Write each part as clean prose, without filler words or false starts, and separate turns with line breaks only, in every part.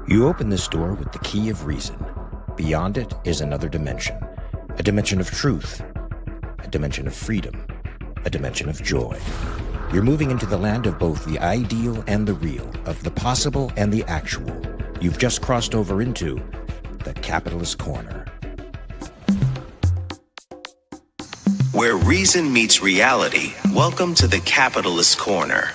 You open this door with the key of reason. Beyond it is another dimension. A dimension of truth. A dimension of freedom. A dimension of joy. You're moving into the land of both the ideal and the real, of the possible and the actual. You've just crossed over into the Capitalist Corner.
Where reason meets reality, welcome to the Capitalist Corner.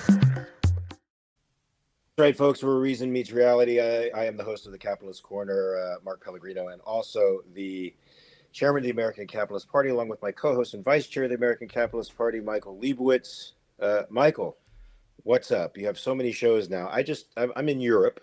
Right, folks, where reason meets reality. I am the host of the Capitalist Corner, Mark Pellegrino, and also the chairman of the American Capitalist Party, along with my co-host and vice chair of the American Capitalist Party, Michael Liebowitz. Michael, what's up? You have so many shows now. I'm in Europe.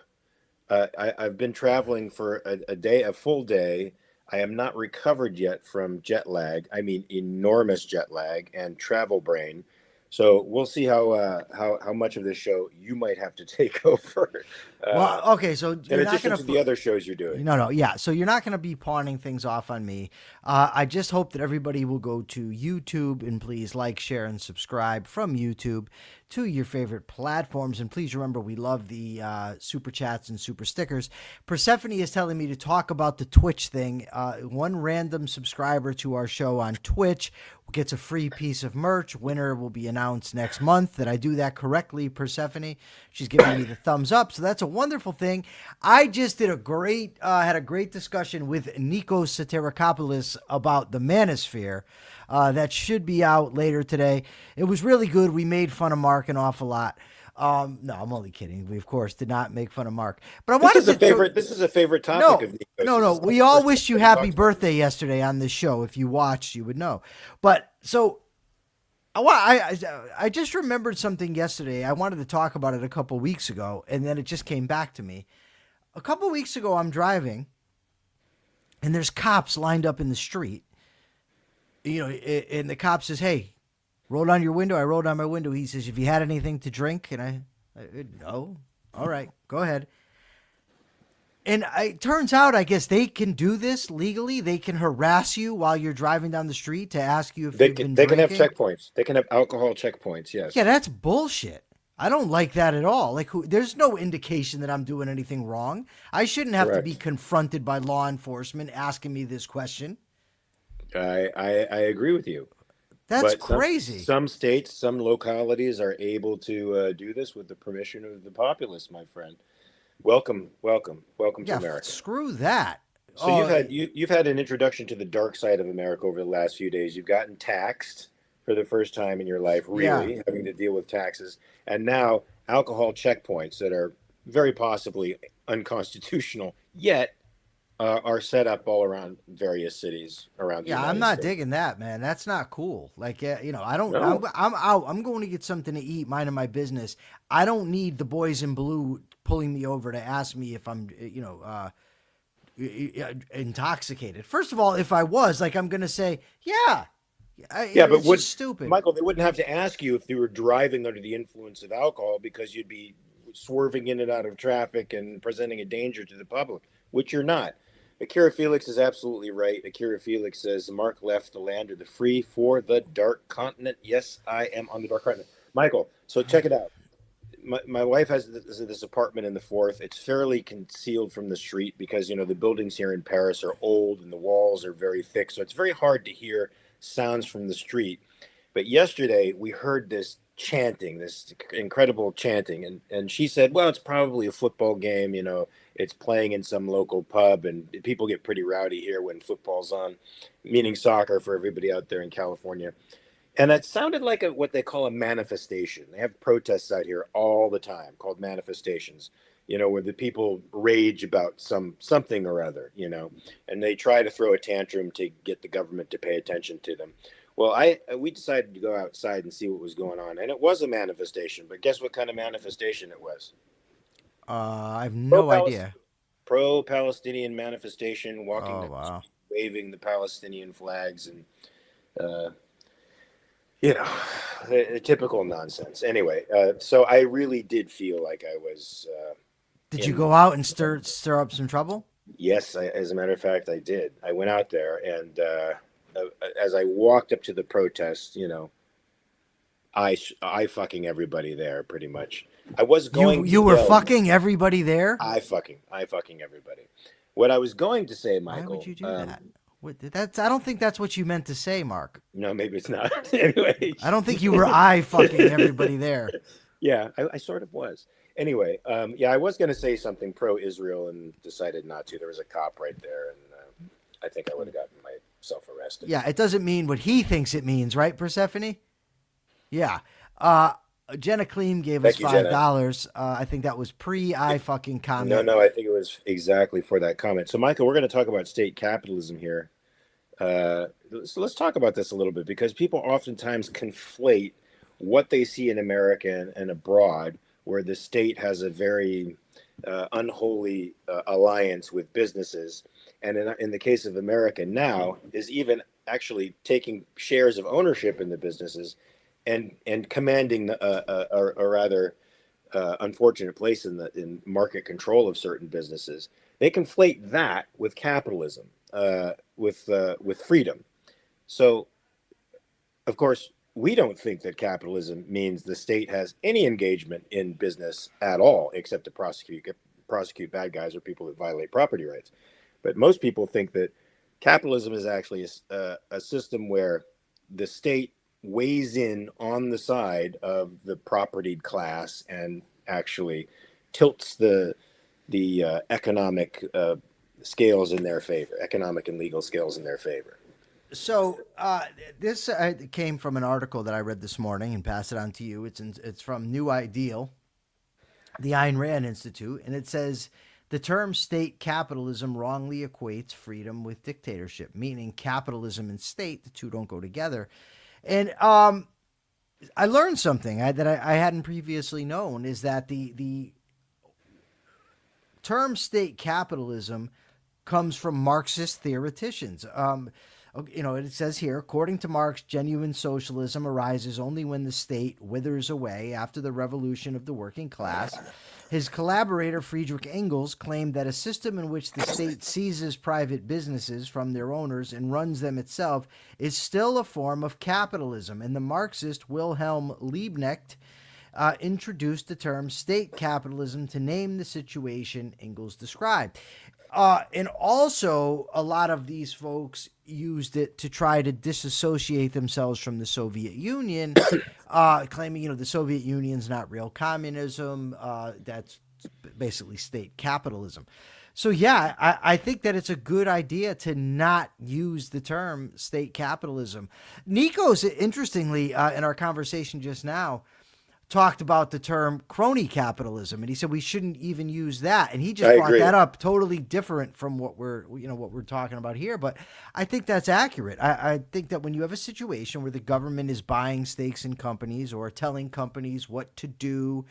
I've been traveling for a full day. I am not recovered yet from jet lag. I mean, enormous jet lag and travel brain. So we'll see how much of this show you might have to take over.
Well, okay, so
in addition to the other shows you're doing.
No, yeah. So you're not going to be pawning things off on me. I just hope that everybody will go to YouTube and please like, share, and subscribe from YouTube to your favorite platforms. And please remember, we love the super chats and super stickers. Persephone is telling me to talk about the Twitch thing. One random subscriber to our show on Twitch gets a free piece of merch. Winner will be announced next month. Did I do that correctly, Persephone? She's giving me the thumbs up. So that's a wonderful thing. I just did had a great discussion with Nikos Soterakopoulos about the manosphere. That should be out later today. It was really good. We made fun of Mark an awful lot. No, I'm only kidding. We, of course, did not make fun of Mark. But I wanted to.
This is a favorite topic of Nikos.
No. We all wished you happy birthday yesterday on this show. If you watched, you would know. But so I just remembered something yesterday. I wanted to talk about it a couple weeks ago, and then it just came back to me. A couple weeks ago, I'm driving, and there's cops lined up in the street. You know, and the cop says, "Hey, roll down your window." I roll down my window. He says, "Have you had anything to drink?" And I no. All right, go ahead. And it turns out, I guess they can do this legally. They can harass you while you're driving down the street to ask you if you've been drinking.
They can have checkpoints. They can have alcohol checkpoints, yes.
Yeah, that's bullshit. I don't like that at all. Like, there's no indication that I'm doing anything wrong. I shouldn't have to be confronted by law enforcement asking me this question.
I agree with you.
That's crazy.
Some states, some localities are able to do this with the permission of the populace, my friend. Welcome to America.
Screw that.
So you've had an introduction to the dark side of America over the last few days. You've gotten taxed for the first time in your life, really, having to deal with taxes, and now alcohol checkpoints that are very possibly unconstitutional, yet are set up all around various cities around the United
I'm not
States.
digging that, man. That's not cool. Like, I don't.
No.
I'm out. I'm going to get something to eat, minding my business. I don't need the boys in blue pulling me over to ask me if I'm, intoxicated. First of all, if I was, like, I'm going to say, yeah. But
just
stupid,
Michael? They wouldn't have to ask you if you were driving under the influence of alcohol, because you'd be swerving in and out of traffic and presenting a danger to the public, which you're not. Akira Felix is absolutely right. Akira Felix says, Mark left the land of the free for the dark continent. Yes, I am on the dark continent. Michael, so check it out. My wife has this apartment in the Fourth. It's fairly concealed from the street because, the buildings here in Paris are old and the walls are very thick. So it's very hard to hear sounds from the street. But yesterday we heard this chanting, this incredible chanting. And she said, well, it's probably a football game. It's playing in some local pub, and people get pretty rowdy here when football's on, meaning soccer for everybody out there in California. And it sounded like what they call a manifestation. They have protests out here all the time called manifestations, where the people rage about something or other, and they try to throw a tantrum to get the government to pay attention to them. Well, we decided to go outside and see what was going on, and it was a manifestation. But guess what kind of manifestation it was?
I have no idea.
Pro-Palestinian manifestation, walking
wow.
waving the Palestinian flags, and typical nonsense. Anyway, so I really did feel like I was.
Did you go out and stir up some trouble?
Yes, as a matter of fact, I did. I went out there, and as I walked up to the protest, I fucking everybody there pretty much. I was going to
You were
yell,
fucking everybody there?
I fucking everybody. What I was going to say,
Why would
Michael,
you do that? That's I don't think that's what you meant to say, Mark.
no, maybe it's not. Anyway,
I don't think you were I fucking everybody there.
yeah, I sort of was. Anyway, yeah, I was going to say something pro-Israel and decided not to. There was a cop right there, and I think I would have gotten myself arrested.
Yeah, it doesn't mean what he thinks it means, right, Persephone? Yeah. Uh, Jenna Clean gave us
Thank you, Jenna.
$5. I think that was pre-I fucking comment.
No, I think it was exactly for that comment. So, Michael, we're going to talk about state capitalism here. So let's talk about this a little bit because people oftentimes conflate what they see in America and abroad, where the state has a very unholy alliance with businesses, and in the case of America now, is even actually taking shares of ownership in the businesses and commanding a rather unfortunate place in market control of certain businesses. They conflate that with capitalism, with freedom. So, of course, we don't think that capitalism means the state has any engagement in business at all, except to prosecute bad guys or people that violate property rights. But most people think that capitalism is actually a system where the state weighs in on the side of the propertied class and actually tilts the economic scales in their favor, economic and legal scales in their favor.
So this came from an article that I read this morning and pass it on to you. It's from New Ideal, the Ayn Rand Institute, and it says the term state capitalism wrongly equates freedom with dictatorship, meaning capitalism and state, the two don't go together. And I learned something that I hadn't previously known, is that the term state capitalism comes from Marxist theoreticians. It says here, according to Marx, genuine socialism arises only when the state withers away after the revolution of the working class. His collaborator, Friedrich Engels, claimed that a system in which the state seizes private businesses from their owners and runs them itself is still a form of capitalism. And the Marxist Wilhelm Liebknecht introduced the term state capitalism to name the situation Engels described. And also, a lot of these folks used it to try to disassociate themselves from the Soviet Union, claiming, the Soviet Union's not real communism. That's basically state capitalism. So, yeah, I think that it's a good idea to not use the term state capitalism. Nikos, interestingly, in our conversation just now, talked about the term crony capitalism, and he said we shouldn't even use that. And he just brought that up, totally different from what we're talking about here. But I think that's accurate. I think that when you have a situation where the government is buying stakes in companies or telling companies what to do,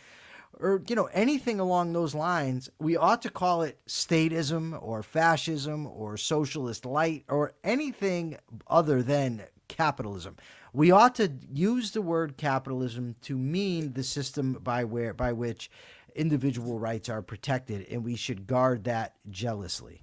or anything along those lines, we ought to call it statism or fascism or socialist light or anything other than capitalism. We ought to use the word capitalism to mean the system by which individual rights are protected, and we should guard that jealously.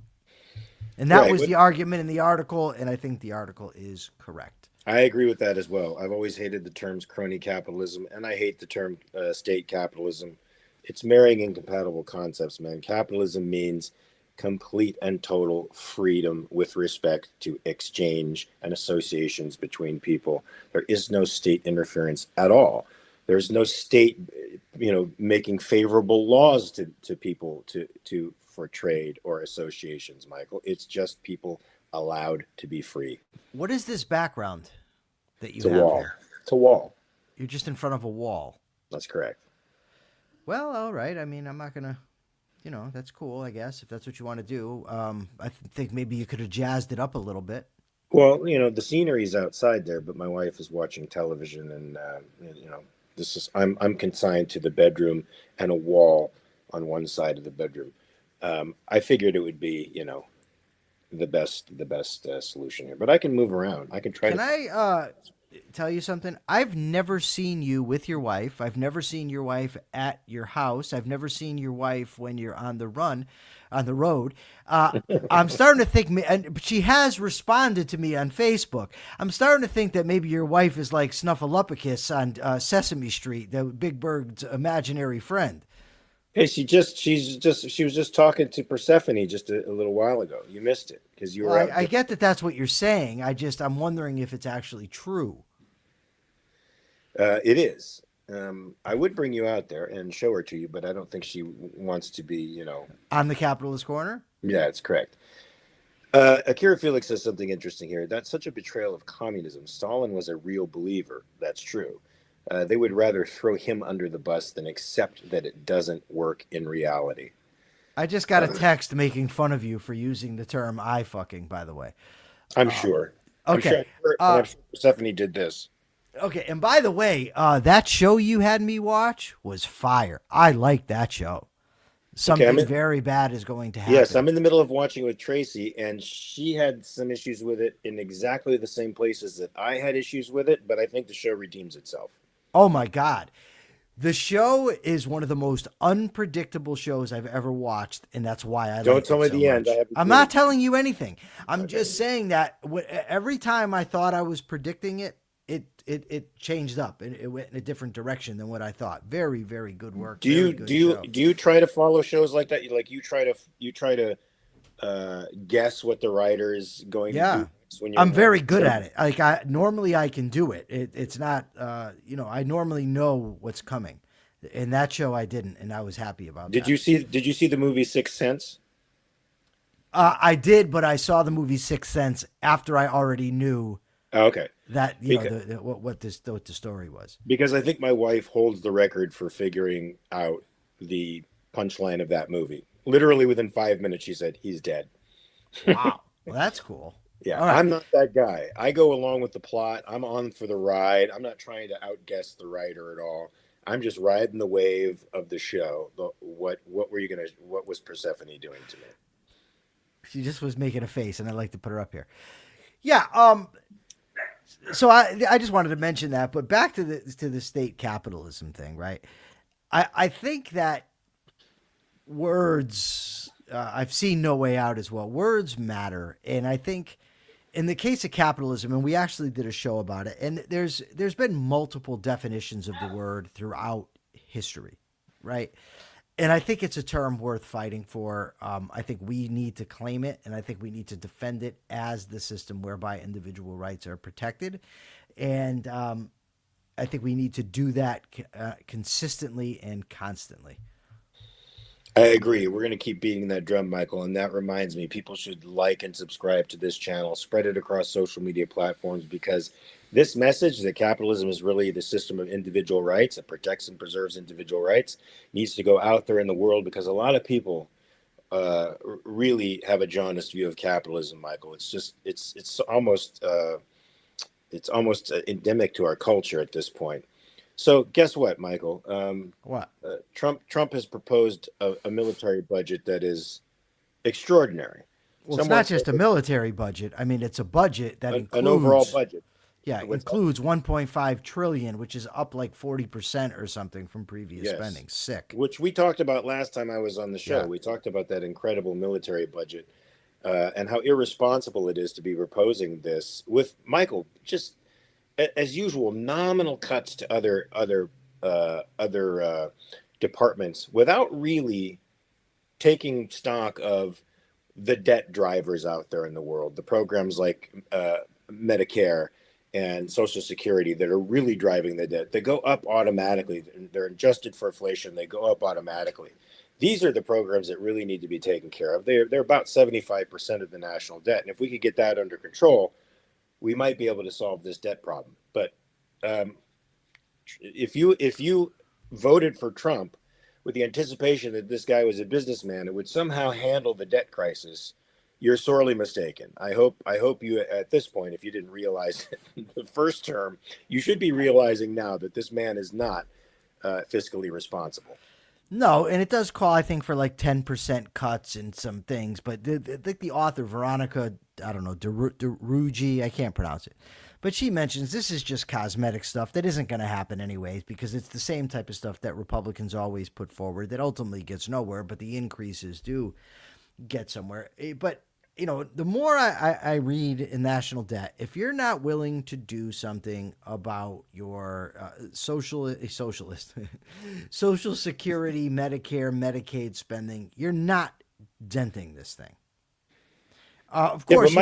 And that was the argument in the article, and I think the article is correct.
I agree with that as well. I've always hated the terms crony capitalism, and I hate the term state capitalism. It's marrying incompatible concepts, man. Capitalism means complete and total freedom with respect to exchange and associations between people. There is no state interference at all. There's no state, making favorable laws to people for trade or associations, Michael. It's just people allowed to be free.
What is this background that you
have
wall. Here?
It's a wall.
You're just in front of a wall.
That's correct.
Well, all right. I mean, I'm not going to... that's cool, I guess, if that's what you want to do. I think maybe you could have jazzed it up a little bit.
Well, the scenery's outside there, but my wife is watching television, and this is I'm consigned to the bedroom and a wall on one side of the bedroom. I figured it would be, the best solution here, but I can move around. I can try.
tell you something? I've never seen you with your wife. I've never seen your wife at your house. I've never seen your wife when you're on the road. I'm starting to think, and she has responded to me on Facebook. I'm starting to think that maybe your wife is like Snuffleupagus on Sesame Street, the Big Bird's imaginary friend.
Hey, she was just talking to Persephone just a little while ago. You missed it because you were
Well,
out.
I get that that's what you're saying. I'm wondering if it's actually true.
It is. I would bring you out there and show her to you, but I don't think she wants to be,
On the Capitalist Corner?
Yeah, it's correct. Akira Felix says something interesting here. That's such a betrayal of communism. Stalin was a real believer. That's true. They would rather throw him under the bus than accept that it doesn't work in reality.
I just got a text making fun of you for using the term "I fucking." By the way,
I'm sure.
Okay.
I'm sure Persephone did this.
Okay, and by the way, that show you had me watch was fire. I liked that show. Something very bad is going to happen.
Yes, I'm in the middle of watching it with Tracy, and she had some issues with it in exactly the same places that I had issues with it, but I think the show redeems itself.
Oh my God. The show is one of the most unpredictable shows I've ever watched, and that's why I
Don't tell me the end.
I'm not telling you anything. I'm just saying that every time I thought I was predicting it, it changed up. It went in a different direction than what I thought. Very, very good work.
Do you try to follow shows like that? Like you try to guess what the writer is going to do?
I'm very good at it. Like normally I can do it. It's not, I normally know what's coming. In that show I didn't, and I was happy about that.
Did you see the movie Sixth Sense?
I did, but I saw the movie Sixth Sense after I already knew.
Okay.
That what the story was.
Because I think my wife holds the record for figuring out the punchline of that movie. Literally within 5 minutes, she said, "He's dead."
Wow. Well, that's cool.
Yeah,
right.
I'm not that guy. I go along with the plot. I'm on for the ride. I'm not trying to outguess the writer at all. I'm just riding the wave of the show. What was Persephone doing to me?
She just was making a face, and I'd like to put her up here. Yeah. So I just wanted to mention that, but back to the state capitalism thing, right? I think that words. I've seen No Way Out as well. Words matter, and I think in the case of capitalism, and we actually did a show about it, and there's been multiple definitions of the word throughout history, right? And I think it's a term worth fighting for. I think we need to claim it, and I think we need to defend it as the system whereby individual rights are protected. And I think we need to do that consistently and constantly.
I agree. We're going to keep beating that drum, Michael. And that reminds me, people should like and subscribe to this channel, spread it across social media platforms, because this message that capitalism is really the system of individual rights that protects and preserves individual rights needs to go out there in the world, because a lot of people really have a jaundiced view of capitalism, Michael. It's almost endemic to our culture at this point. So guess what, Michael?
What?
Trump has proposed a military budget that is extraordinary.
Well, it's not just a military budget. I mean, it's a budget that includes
an overall budget.
Yeah, it includes $1.5 trillion, which is up like 40% or something from previous spending. Sick.
Which we talked about last time I was on the show.
Yeah.
We talked about that incredible military budget and how irresponsible it is to be proposing this with, Michael, just as usual, nominal cuts to other departments without really taking stock of the debt drivers out there in the world, the programs like Medicare and Social Security that are really driving the debt. They go up automatically. They're adjusted for inflation. They go up automatically. These are the programs that really need to be taken care of. They're about 75% of the national debt. And if we could get that under control, we might be able to solve this debt problem. But if you voted for Trump with the anticipation that this guy was a businessman, it would somehow handle the debt crisis, you're sorely mistaken. I hope you, at this point, if you didn't realize it the first term, you should be realizing now that this man is not fiscally responsible.
No, and it does call, I think, for like 10% cuts in some things. But I think the author, Veronica, I don't know, DeRuggi, I can't pronounce it. But she mentions this is just cosmetic stuff that isn't going to happen anyways, because it's the same type of stuff that Republicans always put forward that ultimately gets nowhere, but the increases do get somewhere. But, the more I read in national debt, if you're not willing to do something about your socialist, Social Security, Medicare, Medicaid spending, you're not denting this thing. Of course,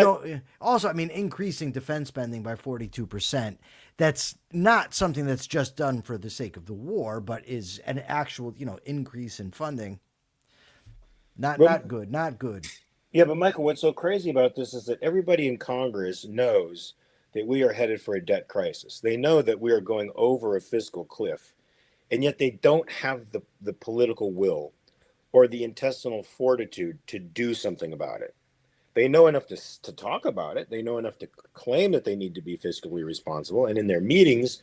also, increasing defense spending by 42%, that's not something that's just done for the sake of the war, but is an actual, increase in funding. Not good.
Yeah, but Michael, what's so crazy about this is that everybody in Congress knows that we are headed for a debt crisis. They know that we are going over a fiscal cliff, and yet they don't have the political will or the intestinal fortitude to do something about it. They know enough to talk about it. They know enough to claim that they need to be fiscally responsible. And in their meetings,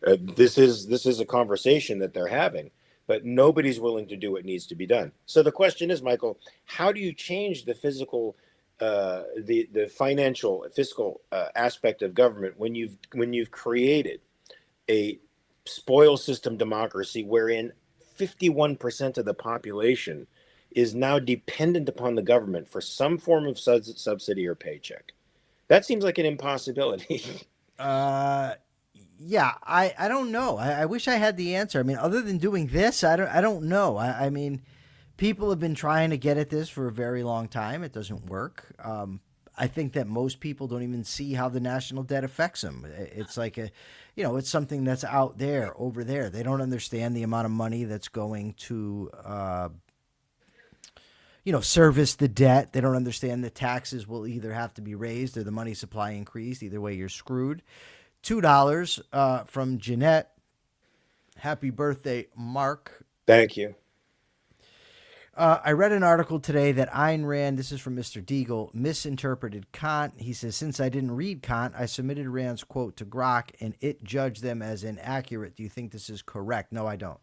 this is a conversation that they're having. But nobody's willing to do what needs to be done. So the question is, Michael, how do you change the physical, the financial, fiscal aspect of government when you've created a spoil system democracy wherein 51% of the population is now dependent upon the government for some form of subsidy or paycheck? That seems like an impossibility.
Yeah, I don't know. I wish I had the answer. Other than doing this, I don't know. People have been trying to get at this for a very long time. It doesn't work. I think that most people don't even see how the national debt affects them. It's like it's something that's out there, over there. They don't understand the amount of money that's going to, service the debt. They don't understand that taxes will either have to be raised or the money supply increased. Either way, you're screwed. $2 from Jeanette. Happy birthday, Mark.
Thank you.
I read an article today that Ayn Rand, this is from Mr. Deagle, misinterpreted Kant. He says, since I didn't read Kant, I submitted Rand's quote to Grok, and it judged them as inaccurate. Do you think this is correct? No, I don't.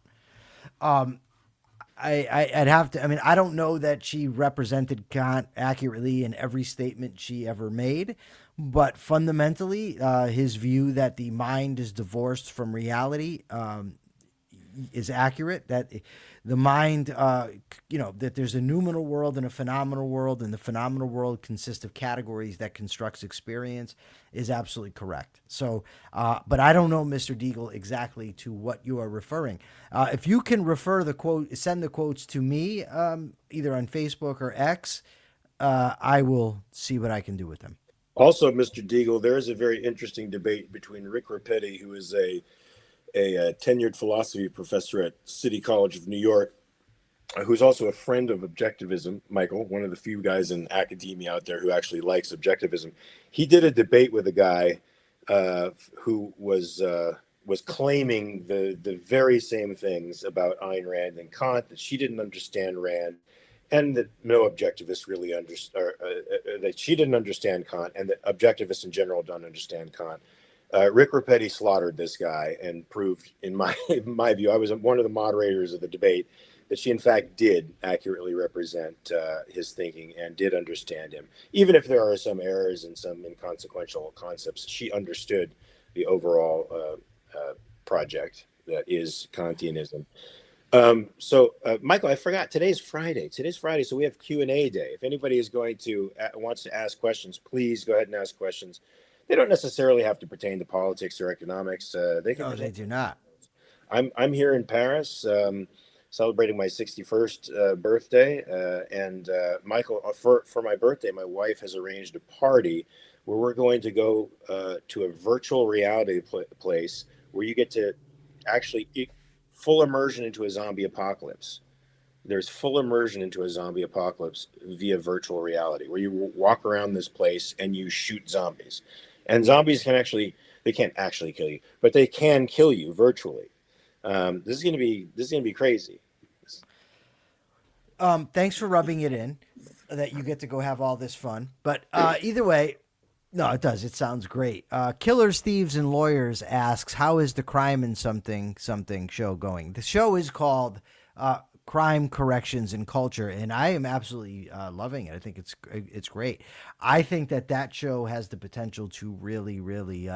I'd have to, I don't know that she represented Kant accurately in every statement she ever made, but fundamentally, his view that the mind is divorced from reality is accurate, that the mind, that there's a noumenal world and a phenomenal world, and the phenomenal world consists of categories that constructs experience, is absolutely correct. So, but I don't know, Mr. Deagle, exactly to what you are referring. If you can refer the quote, send the quotes to me, either on Facebook or X, I will see what I can do with them.
Also, Mr. Deagle, there is a very interesting debate between Rick Rapetti, who is a tenured philosophy professor at City College of New York, who's also a friend of Objectivism, Michael, one of the few guys in academia out there who actually likes Objectivism. He did a debate with a guy who was claiming the very same things about Ayn Rand and Kant, that she didn't understand Rand, and that no objectivists really that she didn't understand Kant, and that objectivists in general don't understand Kant. Rick Rapetti slaughtered this guy and proved, in my view, I was one of the moderators of the debate, that she in fact did accurately represent his thinking and did understand him. Even if there are some errors and some inconsequential concepts, she understood the overall project that is Kantianism. So Michael, I forgot, today's Friday, so we have Q&A day. If anybody is wants to ask questions, please go ahead and ask questions. They don't necessarily have to pertain to politics or economics. They
do not.
I'm here in Paris, celebrating my 61st birthday, and Michael, for my birthday, my wife has arranged a party where we're going to go to a virtual reality place where you get to actually full immersion into a zombie apocalypse. There's full immersion into a zombie apocalypse via virtual reality, where you walk around this place and you shoot zombies. And zombies they can't actually kill you, but they can kill you virtually. This is gonna be crazy.
Thanks for rubbing it in that you get to go have all this fun. But either way, no, it does. It sounds great. Killers, Thieves, and Lawyers asks, how is the Crime and Something show going? The show is called Crime, Corrections, and Culture, and I am absolutely loving it. I think it's great. I think that show has the potential to really, really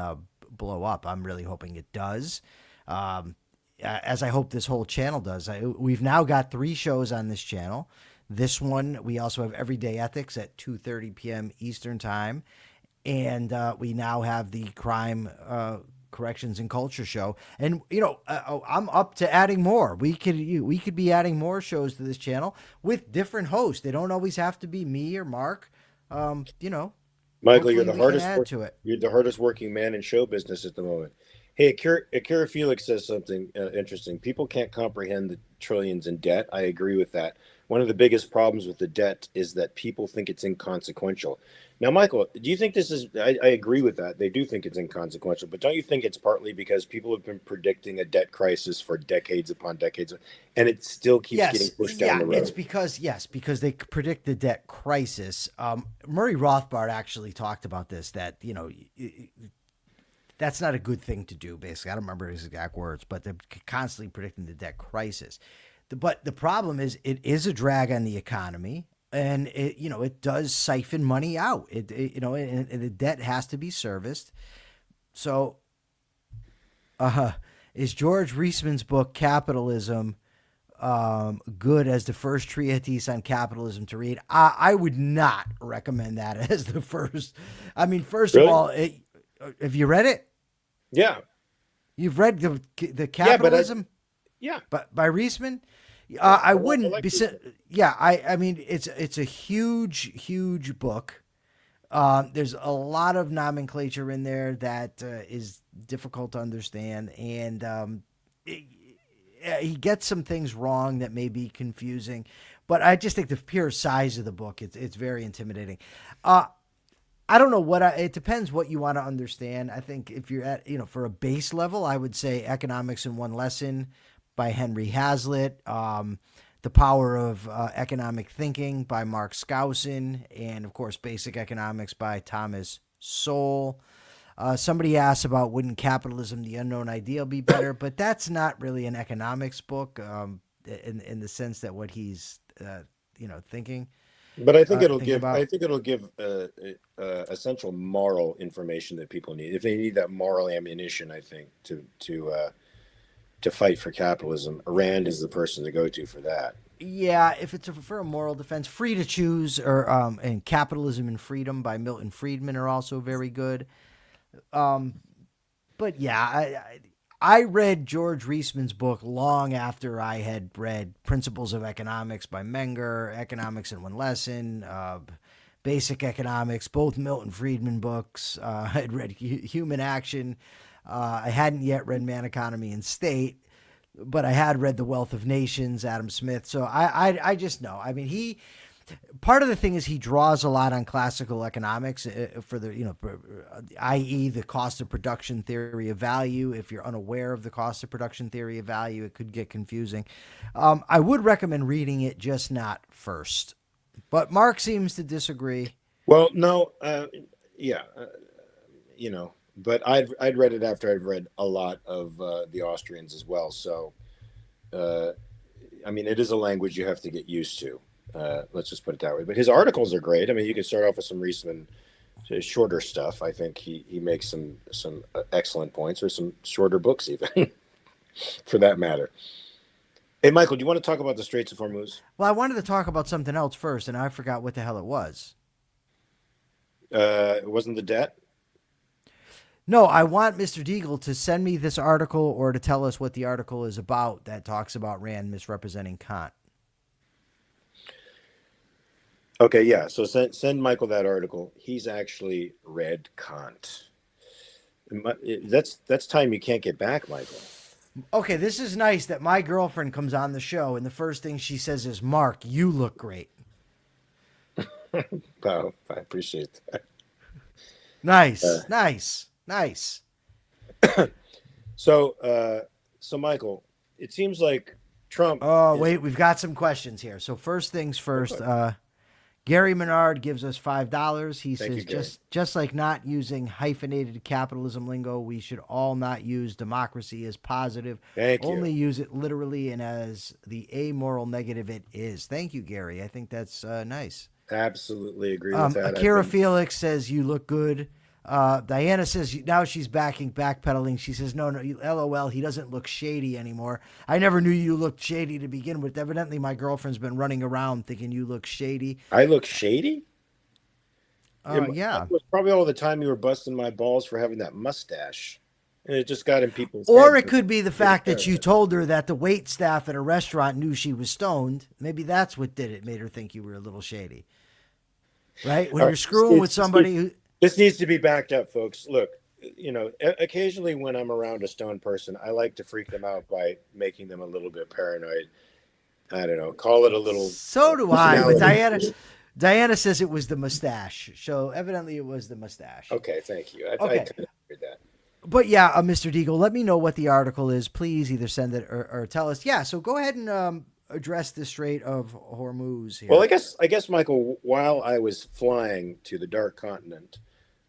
blow up. I'm really hoping it does. As I hope this whole channel does. We've now got 3 shows on this channel. This one, we also have Everyday Ethics at 2:30 p.m. Eastern Time. And we now have the Crime, Corrections, and Culture show. And, I'm up to adding more. We could be adding more shows to this channel with different hosts. They don't always have to be me or Mark.
Michael,
hopefully
you're the
we
hardest
can add to it.
You're the hardest working man in show business at the moment. Hey, Akira Felix says something interesting. People can't comprehend the trillions in debt. I agree with that. One of the biggest problems with the debt is that people think it's inconsequential. Now, Michael, do you think this is, I agree with that. They do think it's inconsequential, but don't you think it's partly because people have been predicting a debt crisis for decades upon decades, and it still keeps getting pushed down the road?
It's because they predict the debt crisis. Murray Rothbard actually talked about this, that, that's not a good thing to do, basically. I don't remember his exact words, but they're constantly predicting the debt crisis. But the problem is it is a drag on the economy, and it does siphon money out. And the debt has to be serviced. So, is George Reisman's book Capitalism good as the first treatise on capitalism to read? I would not recommend that as the first. I mean, first of all, have you read it?
Yeah.
You've read the Capitalism?
Yeah.
But by Reisman? I wouldn't be.
Yeah,
I mean, it's a huge book. There's a lot of nomenclature in there that is difficult to understand, and he gets some things wrong that may be confusing. But I just think the pure size of the book, it's very intimidating. I don't know what it depends what you want to understand. I think if you're at, for a base level, I would say Economics in One Lesson by Henry Hazlitt, The Power of Economic Thinking by Mark Skousen, and of course, Basic Economics by Thomas Sowell. Somebody asked about wouldn't Capitalism, the Unknown Ideal be better, but that's not really an economics book in the sense that what he's, thinking.
But I think it'll give essential moral information that people need. If they need that moral ammunition, I think to fight for capitalism, Rand is the person to go to for that.
Yeah, if it's for a moral defense, Free to Choose or and Capitalism and Freedom by Milton Friedman are also very good. But yeah, I read George Reisman's book long after I had read Principles of Economics by Menger, Economics in One Lesson, Basic Economics, both Milton Friedman books. I had read Human Action. I hadn't yet read Man, Economy, and State, but I had read The Wealth of Nations, Adam Smith. So I just know. I mean, part of the thing is he draws a lot on classical economics for the, i.e. the cost of production theory of value. If you're unaware of the cost of production theory of value, it could get confusing. I would recommend reading it, just not first. But Mark seems to disagree.
Well, no, but I'd read it after I'd read a lot of the Austrians as well. So, I mean, it is a language you have to get used to. Let's just put it that way. But his articles are great. I mean, you could start off with some Reisman shorter stuff. I think he makes some excellent points, or some shorter books even, for that matter. Hey, Michael, do you want to talk about the Straits of Hormuz?
Well, I wanted to talk about something else first, and I forgot what the hell it was.
It wasn't the debt?
No, I want Mr. Deagle to send me this article or to tell us what the article is about that talks about Rand misrepresenting Kant.
Okay, yeah. So send Michael that article. He's actually read Kant. That's time you can't get back, Michael.
Okay, this is nice that my girlfriend comes on the show and the first thing she says is, "Mark, you look great."
Wow, I appreciate that.
Nice.
So Michael, it seems like Trump.
Oh, wait, we've got some questions here. So first things first, Gary Menard gives us $5. He says, just like not using hyphenated capitalism lingo, we should all not use democracy as positive. Only use it literally and as the amoral negative it is. Thank you, Gary. I think that's nice.
Absolutely agree with that.
Akira Felix says, you look good. Diana says now she's backpedaling. She says, no, LOL, he doesn't look shady anymore. I never knew you looked shady to begin with. Evidently, my girlfriend's been running around thinking you look shady.
I look shady?
Yeah.
It was probably all the time you were busting my balls for having that mustache. And it just got in people's
Or
heads.
it could be the fact that you told her that the wait staff at a restaurant knew she was stoned. Maybe that's what did it, made her think you were a little shady. Right? When you're screwing with somebody who...
This needs to be backed up, folks. Look, occasionally when I'm around a stoned person, I like to freak them out by making them a little bit paranoid. I don't know. Call it a little...
So do I. But Diana says it was the mustache. So evidently it was the mustache.
Okay, thank you. I
Okay.
kind of figured that.
But yeah, Mr. Deagle, let me know what the article is. Please either send it or tell us. Yeah, so go ahead and address the Strait of Hormuz here.
Well, I guess, Michael, while I was flying to the Dark Continent,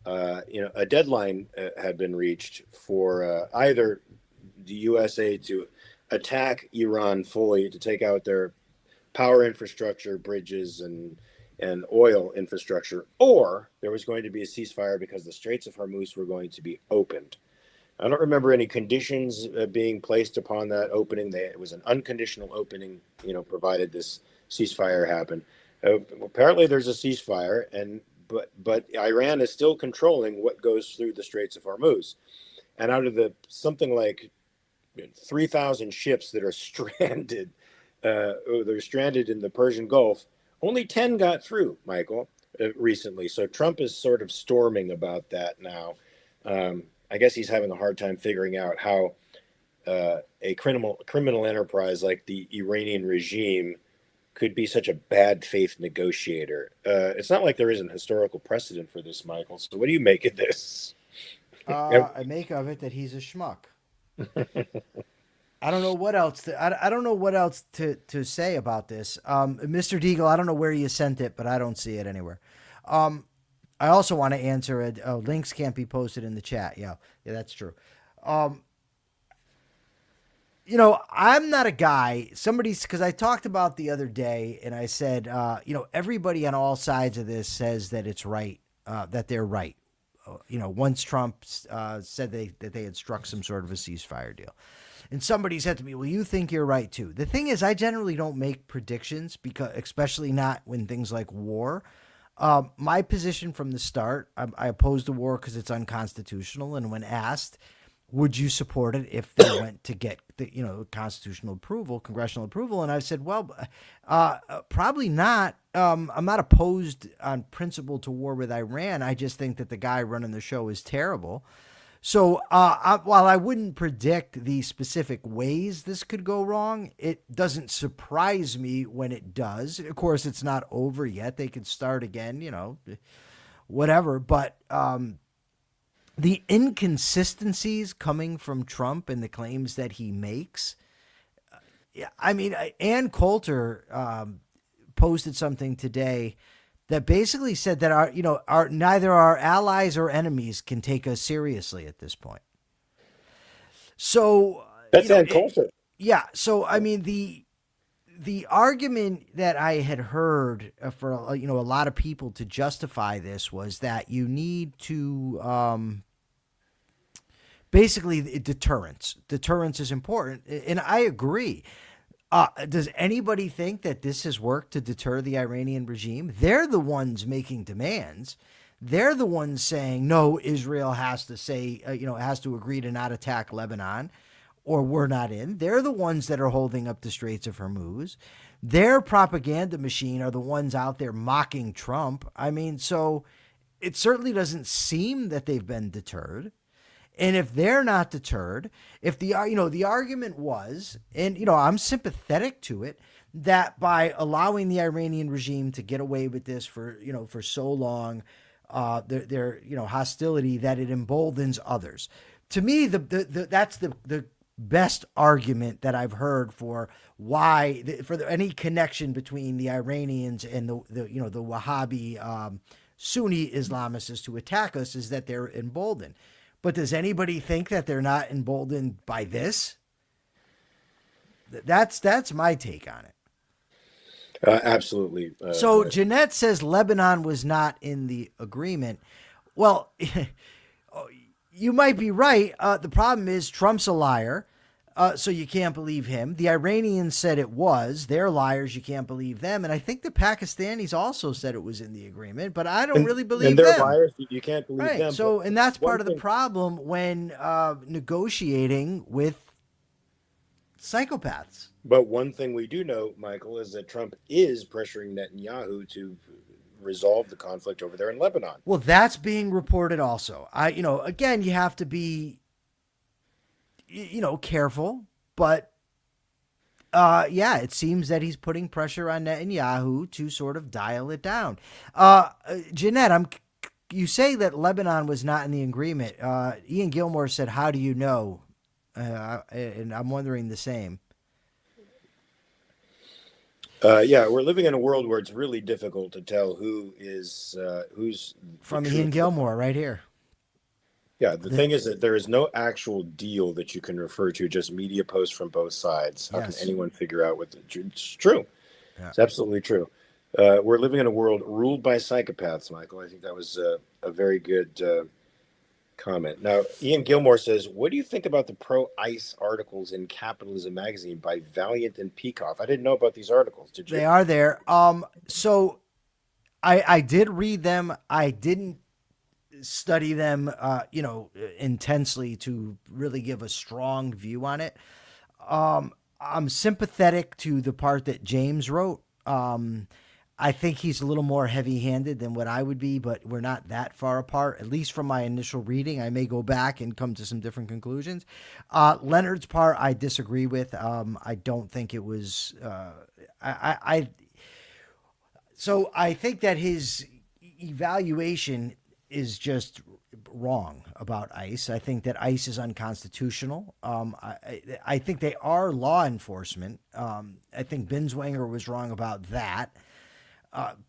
a deadline had been reached for either the USA to attack Iran fully to take out their power infrastructure, bridges, and oil infrastructure, or there was going to be a ceasefire because the Straits of Hormuz were going to be opened. I don't remember any conditions being placed upon that opening. It was an unconditional opening, provided this ceasefire happened. Apparently, there's a ceasefire, but Iran is still controlling what goes through the Straits of Hormuz. And out of the something like 3,000 ships that are stranded, they're stranded in the Persian Gulf, only 10 got through, Michael, recently. So Trump is sort of storming about that now. I guess he's having a hard time figuring out how a criminal enterprise like the Iranian regime could be such a bad faith negotiator. It's not like there isn't historical precedent for this, Michael. So what do you make of this?
I make of it that he's a schmuck. I don't know what else I don't know what else to say about this. Mr. Deagle, I don't know where you sent it, but I don't see it anywhere. I also want to answer it. Links can't be posted in the chat. Yeah, that's true. I'm not a guy, because I talked about the other day and I said, everybody on all sides of this says that it's right, that they're right. Once Trump said that they had struck some sort of a ceasefire deal. And somebody said to me, well, you think you're right too. The thing is, I generally don't make predictions, especially not when things like war. My position from the start, I opposed the war because it's unconstitutional. And when asked, would you support it if they went to get the constitutional approval, congressional approval? And I said, well, probably not. I'm not opposed on principle to war with Iran. I just think that the guy running the show is terrible. So while I wouldn't predict the specific ways this could go wrong, it doesn't surprise me when it does. Of course, it's not over yet. They could start again, whatever. But the inconsistencies coming from Trump and the claims that he makes, Ann Coulter posted something today that basically said that our neither our allies or enemies can take us seriously at this point. So
that's Ann Coulter.
Yeah. So the argument that I had heard for a lot of people to justify this was that you need to basically deterrence. Deterrence is important, and I agree. Does anybody think that this has worked to deter the Iranian regime? They're the ones making demands. They're the ones saying, no, Israel has to has to agree to not attack Lebanon or we're not in. They're the ones that are holding up the Straits of Hormuz. Their propaganda machine are the ones out there mocking Trump. So it certainly doesn't seem that they've been deterred. And if they're not deterred, if the argument was, and I'm sympathetic to it, that by allowing the Iranian regime to get away with this for so long, their hostility, that it emboldens others. To me, that's the best argument that I've heard for why any connection between the Iranians and the Wahhabi Sunni Islamists to attack us is that they're emboldened. But does anybody think that they're not emboldened by this? That's my take on it.
Absolutely.
So Jeanette says Lebanon was not in the agreement. Well, you might be right. The problem is Trump's a liar, so you can't believe him. The Iranians said it was. They're liars. You can't believe them. And I think the Pakistanis also said it was in the agreement, but I don't really believe
and they're
them.
liars. You can't believe
Right.
them.
So, and that's part of the
thing-
problem when negotiating with psychopaths.
But one thing we do know, Michael, is that Trump is pressuring Netanyahu to resolve the conflict over there in Lebanon.
Well, that's being reported also. Again, you have to be, careful, but yeah, it seems that he's putting pressure on Netanyahu to sort of dial it down. Jeanette, you say that Lebanon was not in the agreement. Ian Gilmore said, "How do you know?" And I'm wondering the same.
Yeah, we're living in a world where it's really difficult to tell who's
From Ian Gilmore right here.
Yeah, the thing is that there is no actual deal that you can refer to, just media posts from both sides. How
Yes.
can anyone figure out it's true?
Yeah.
It's absolutely true. We're living in a world ruled by psychopaths, Michael. I think that was a very good comment. Now, Ian Gilmore says, what do you think about the pro-ICE articles in Capitalism magazine by Valiant and Peikoff? I didn't know about these articles. Did you?
They are there. So I did read them. I didn't study them, intensely to really give a strong view on it. I'm sympathetic to the part that James wrote. I think he's a little more heavy-handed than what I would be, but we're not that far apart, at least from my initial reading. I may go back and come to some different conclusions. Leonard's part, I disagree with. I don't think it was. So I think that his evaluation is just wrong about ICE. I think that ICE is unconstitutional. I think they are law enforcement. I think Binswanger was wrong about that.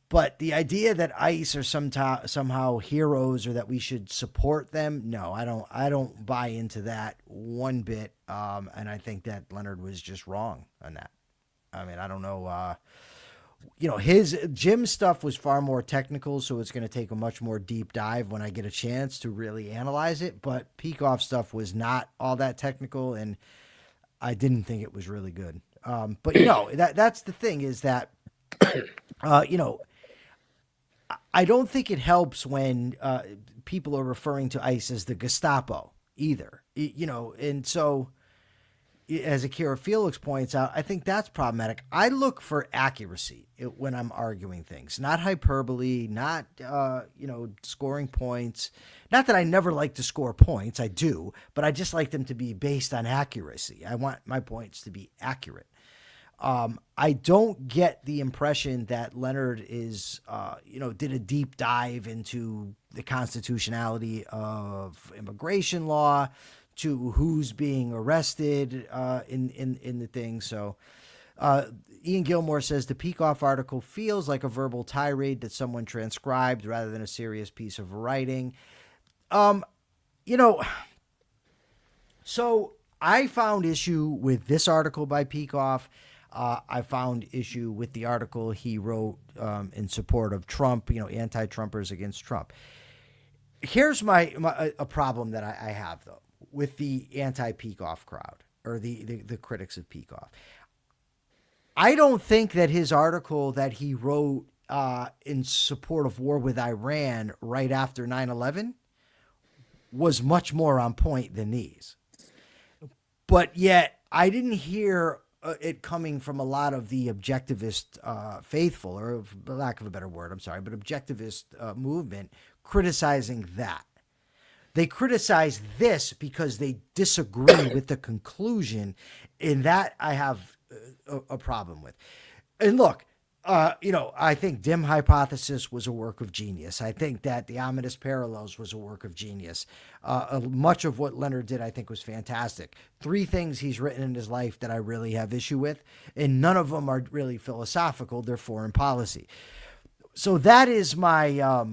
But the idea that ICE are somehow heroes or that we should support them, no, I don't buy into that one bit. And I think that Leonard was just wrong on that. I mean, I don't know. His Jim's stuff was far more technical, so it's going to take a much more deep dive when I get a chance to really analyze it. But Peikoff's stuff was not all that technical, and I didn't think it was really good. But that's the thing is that, I don't think it helps when people are referring to ICE as the Gestapo either, and so as Akira Felix points out, I think that's problematic. I look for accuracy when I'm arguing things, not hyperbole, not, scoring points. Not that I never like to score points. I do, but I just like them to be based on accuracy. I want my points to be accurate. I don't get the impression that Leonard is, did a deep dive into the constitutionality of immigration law, to who's being arrested in the thing. So Ian Gilmore says the Peikoff article feels like a verbal tirade that someone transcribed rather than a serious piece of writing. So I found issue with this article by Peikoff. I found issue with the article he wrote in support of Trump, anti-Trumpers against Trump. Here's a problem that I have, though, with the anti-Peikoff crowd or the critics of Peikoff. I don't think that his article that he wrote in support of war with Iran right after 9/11 was much more on point than these. But yet I didn't hear it coming from a lot of the objectivist faithful, or for lack of a better word, but objectivist movement criticizing that. They criticize this because they disagree with the conclusion, and that I have a problem with. And look, I think Dim Hypothesis was a work of genius. I think that The Ominous Parallels was a work of genius. Much of what Leonard did, I think, was fantastic. 3 things he's written in his life that I really have issue with, and none of them are really philosophical. They're foreign policy. So that is my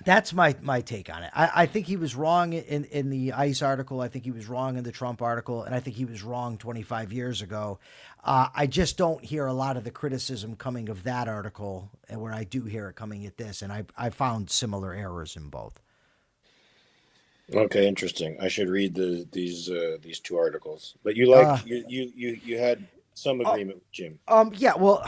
That's my take on it. I think he was wrong in the ICE article. I think he was wrong in the Trump article. And I think he was wrong 25 years ago. I just don't hear a lot of the criticism coming of that article, and where I do hear it coming at this. And I found similar errors in both.
Okay, interesting. I should read these two articles. But you like you had some agreement with Jim.
Yeah, well,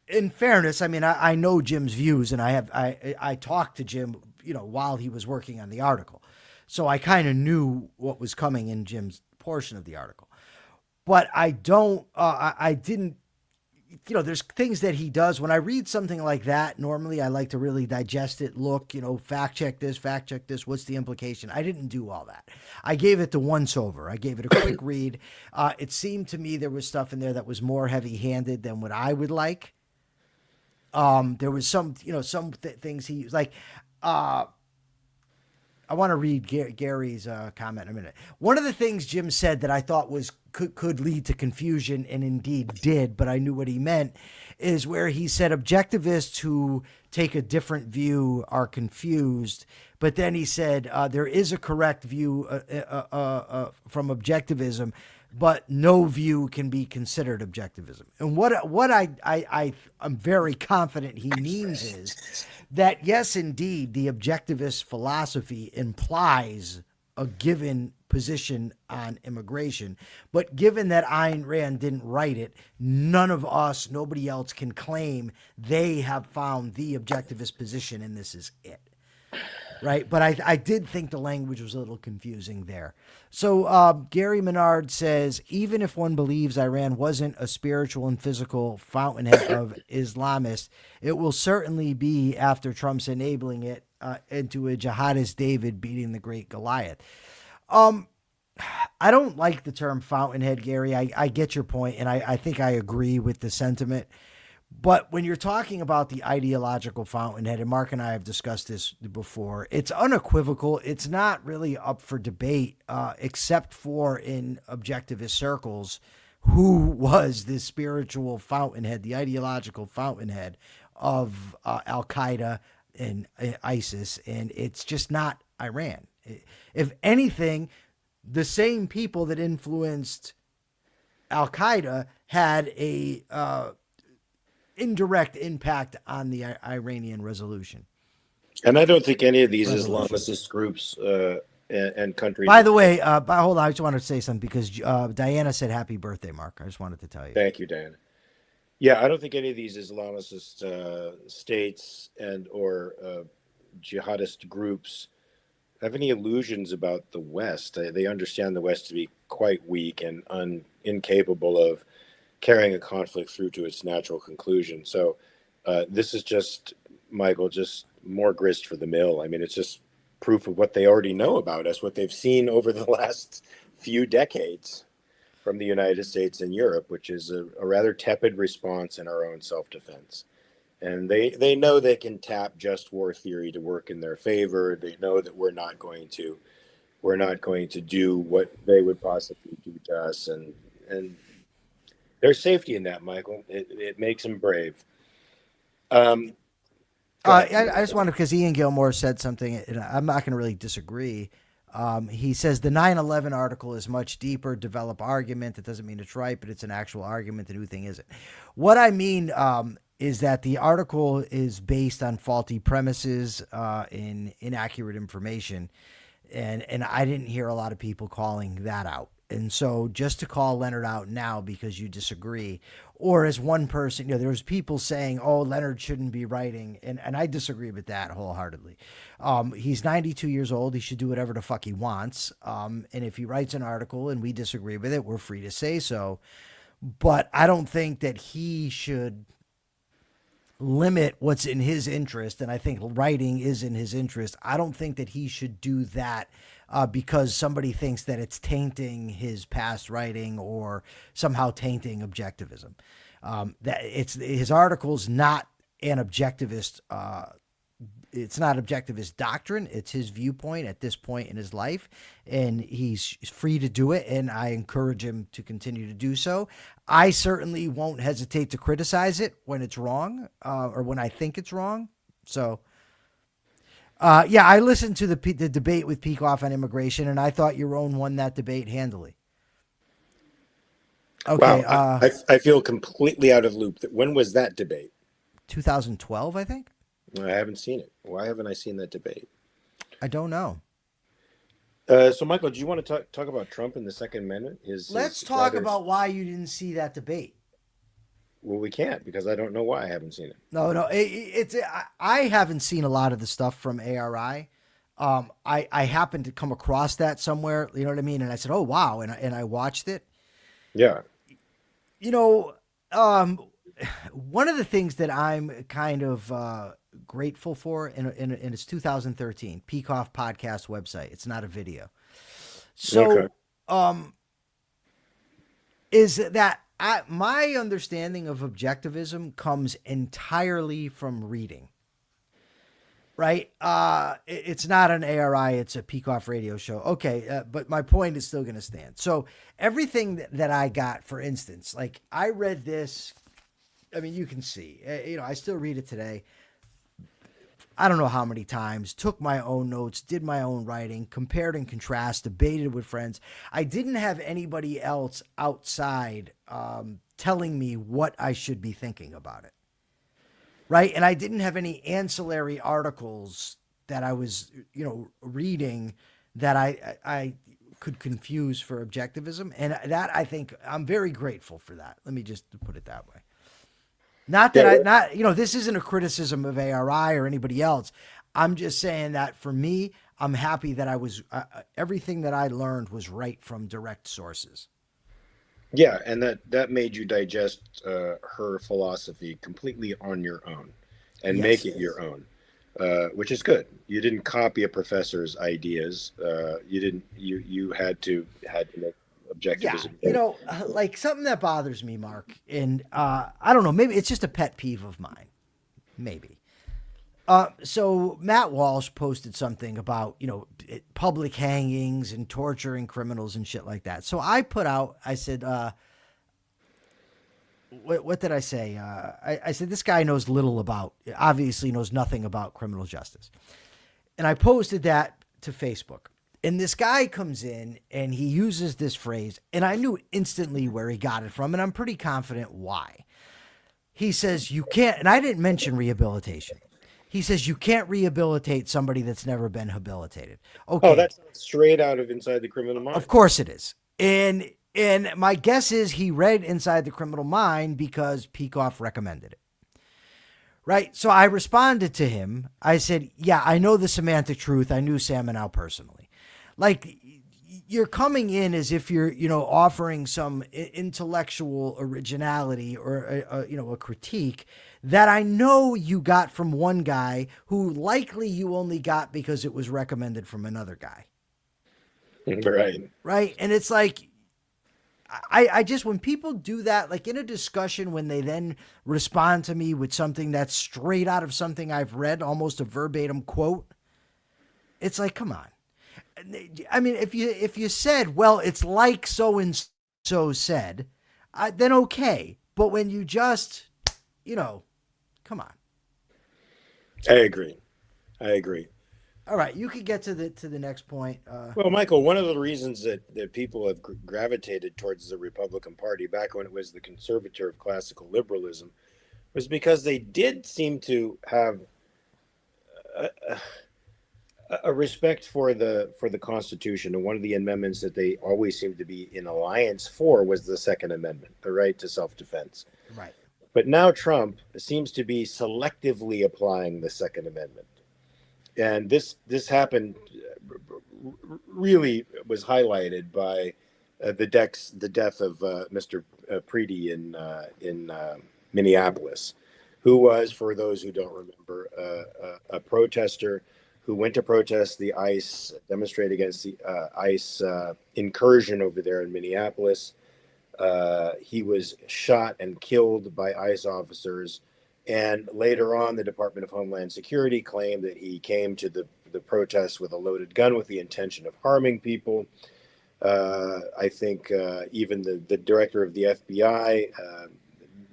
in fairness, I mean, I know Jim's views, and I talked to Jim, while he was working on the article, so I kind of knew what was coming in Jim's portion of the article. But I don't, I didn't, there's things that he does. When I read something like that, normally I like to really digest it, look, fact check this, what's the implication? I didn't do all that. I gave it the once over. I gave it a quick read. It seemed to me there was stuff in there that was more heavy-handed than what I would like. There was some things he was like, I want to read Gary's comment in a minute. One of the things Jim said that I thought could lead to confusion, and indeed did, but I knew what he meant, is where he said objectivists who take a different view are confused. But then he said there is a correct view from objectivism, but no view can be considered objectivism. And what I'm very confident he means is that, yes, indeed, the objectivist philosophy implies a given position on immigration. But given that Ayn Rand didn't write it, nobody else can claim they have found the objectivist position and this is it. Right. But I did think the language was a little confusing there. So Gary Menard says, even if one believes Iran wasn't a spiritual and physical fountainhead of Islamists, it will certainly be after Trump's enabling it into a jihadist David beating the great Goliath. I don't like the term fountainhead, Gary. I get your point, and I think I agree with the sentiment. But when you're talking about the ideological fountainhead, and Mark and I have discussed this before, it's unequivocal. It's not really up for debate, except for in objectivist circles, who was the spiritual fountainhead, the ideological fountainhead of Al-Qaeda and ISIS, and it's just not Iran. If anything, the same people that influenced Al-Qaeda had a indirect impact on the Iranian resolution.
And I don't think any of these Islamist groups and countries.
By the way, hold on, I just wanted to say something because Diana said happy birthday, Mark. I just wanted to tell you.
Thank you, Diana. Yeah, I don't think any of these Islamist states and or jihadist groups have any illusions about the West. They understand the West to be quite weak and incapable of carrying a conflict through to its natural conclusion. So this is just, Michael, just more grist for the mill. I mean, it's just proof of what they already know about us, what they've seen over the last few decades from the United States and Europe, which is a rather tepid response in our own self-defense. And they know they can tap just war theory to work in their favor. They know that we're not going to do what they would possibly do to us. And there's safety in that, Michael. It makes them brave.
I just wanted, because Ian Gilmore said something, and I'm not going to really disagree. He says the 9/11 article is much deeper, develop argument. That doesn't mean it's right, but it's an actual argument. The new thing isn't. What I mean is that the article is based on faulty premises and inaccurate information. And I didn't hear a lot of people calling that out. And so just to call Leonard out now because you disagree, or as one person, there's people saying, oh, Leonard shouldn't be writing. And I disagree with that wholeheartedly. He's 92 years old. He should do whatever the fuck he wants. And if he writes an article and we disagree with it, we're free to say so. But I don't think that he should limit what's in his interest. And I think writing is in his interest. I don't think that he should do that because somebody thinks that it's tainting his past writing or somehow tainting objectivism. That it's his article's not an objectivist. It's not objectivist doctrine. It's his viewpoint at this point in his life, and he's free to do it. And I encourage him to continue to do so. I certainly won't hesitate to criticize it when it's wrong or when I think it's wrong. So. Yeah, I listened to the debate with Peikoff on immigration, and I thought your own won that debate handily. Okay,
Wow, I feel completely out of loop. When was that debate?
2012, I think.
I haven't seen it. Why haven't I seen that debate?
I don't know.
So, Michael, do you want to talk about Trump and the Second Amendment?
Let's talk about why you didn't see that debate.
Well, we can't because I don't know why I haven't seen it.
No, I haven't seen a lot of the stuff from ARI. I happened to come across that somewhere, you know what I mean? And I said, oh, wow. And I watched it.
Yeah.
You know, one of the things that I'm kind of grateful for, and it's 2013, Peikoff podcast website. It's not a video. So, is that my understanding of objectivism comes entirely from reading. Right? It's not an ARI, it's a Peikoff radio show. Okay, but my point is still going to stand. So everything that I got, for instance, like I read this, I mean, you can see, I still read it today. I don't know how many times, took my own notes, did my own writing, compared and contrast, debated with friends. I didn't have anybody else outside telling me what I should be thinking about it. Right. And I didn't have any ancillary articles that I was, reading that I could confuse for objectivism. And that, I think, I'm very grateful for that. Let me just put it that way. Not that this isn't a criticism of ARI or anybody else. I'm just saying that for me, I'm happy that I was everything that I learned was right from direct sources.
Yeah, and that made you digest her philosophy completely on your own and make it your own, which is good. You didn't copy a professor's ideas. You had to make objectivism.
Yeah, like something that bothers me, Mark, and I don't know, maybe it's just a pet peeve of mine, maybe. So Matt Walsh posted something about, public hangings and torturing criminals and shit like that. So I said, what did I say? I said, this guy knows obviously knows nothing about criminal justice. And I posted that to Facebook. And this guy comes in and he uses this phrase, and I knew instantly where he got it from, and I'm pretty confident why. He says, you can't, and I didn't mention rehabilitation. He says, you can't rehabilitate somebody that's never been habilitated. Okay.
Oh, that's straight out of Inside the Criminal Mind.
Of course it is. And my guess is he read Inside the Criminal Mind because Peikoff recommended it. Right? So I responded to him. I said, yeah, I know the semantic truth. I knew Samanow personally. Like, you're coming in as if you're, offering some intellectual originality or, a critique that I know you got from one guy who likely you only got because it was recommended from another guy.
Right.
Right. And it's like, I just, when people do that, like in a discussion, when they then respond to me with something that's straight out of something I've read, almost a verbatim quote, it's like, come on. I mean, if you said, well, it's like so and so said, then okay. But when you just, come on.
I agree.
All right, you could get to the next point.
Well, Michael, one of the reasons that people have gravitated towards the Republican Party back when it was the conservator of classical liberalism was because they did seem to have a respect for the Constitution, and one of the amendments that they always seemed to be in alliance for was the Second Amendment, the right to self-defense.
Right.
But now Trump seems to be selectively applying the Second Amendment, and this happened really was highlighted by the death of Mr. Preety in Minneapolis, who was, for those who don't remember, a protester who went to protest the ICE, demonstrate against the ICE incursion over there in Minneapolis. He was shot and killed by ICE officers. And later on, the Department of Homeland Security claimed that he came to the protest with a loaded gun with the intention of harming people. I think even the director of the FBI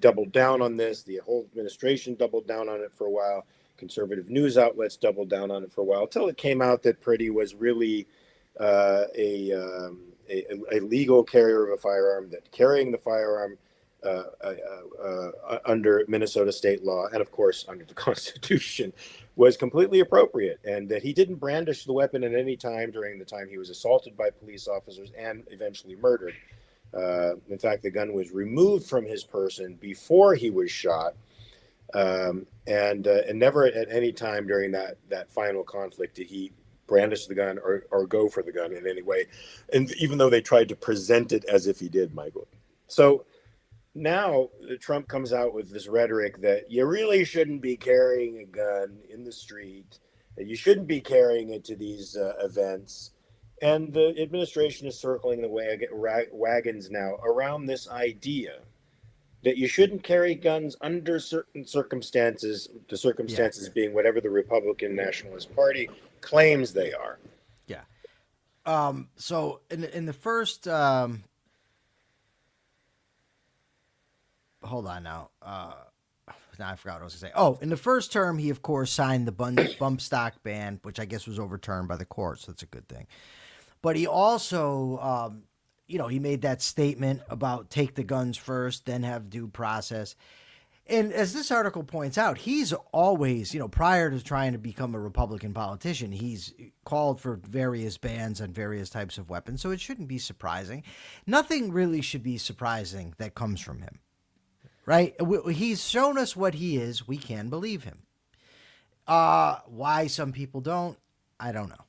doubled down on this. The whole administration doubled down on it for a while. Conservative news outlets doubled down on it for a while, until it came out that Priddy was really a legal carrier of a firearm, that carrying the firearm under Minnesota state law, and of course under the Constitution, was completely appropriate, and that he didn't brandish the weapon at any time during the time he was assaulted by police officers and eventually murdered. In fact, the gun was removed from his person before he was shot, and never at any time during that final conflict did he brandish the gun or go for the gun in any way, and even though they tried to present it as if he did, Michael. So now Trump comes out with this rhetoric that you really shouldn't be carrying a gun in the street, that you shouldn't be carrying it to these events. And the administration is circling the wagons now around this idea that you shouldn't carry guns under certain circumstances, the circumstances being whatever the Republican Nationalist Party claims they are.
Yeah. So in the first... Hold on now. Now I forgot what I was going to say. Oh, in the first term, he, of course, signed the bump stock ban, which I guess was overturned by the court, so that's a good thing. But he also, he made that statement about take the guns first, then have due process. And as this article points out, he's always, prior to trying to become a Republican politician, he's called for various bans on various types of weapons, so it shouldn't be surprising. Nothing really should be surprising that comes from him. Right? He's shown us what he is. We can believe him. Why some people don't, I don't know.